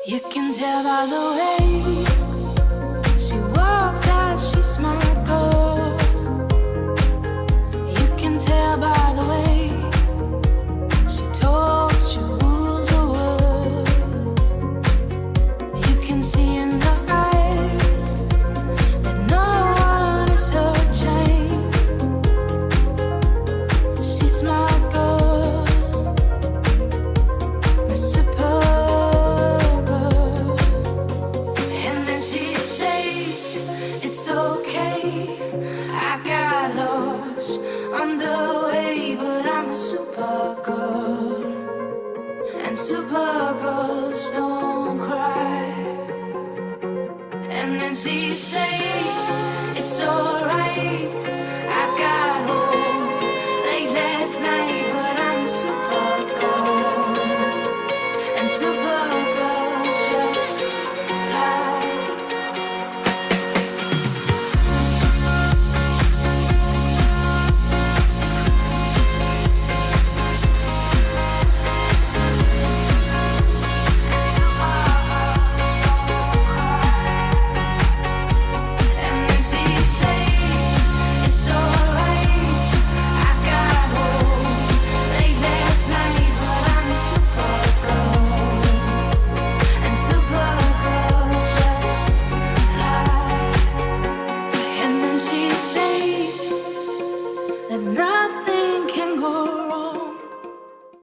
You can tell by the way she walks that she's my girl. You can tell by the way she talks, she rules the world. You can see in her eyes that no one is her chain. She's my girl, my super. It's okay, I got lost on the way, but I'm a super girl, and super girls don't cry. And then she say, it's alright, I got home late last night.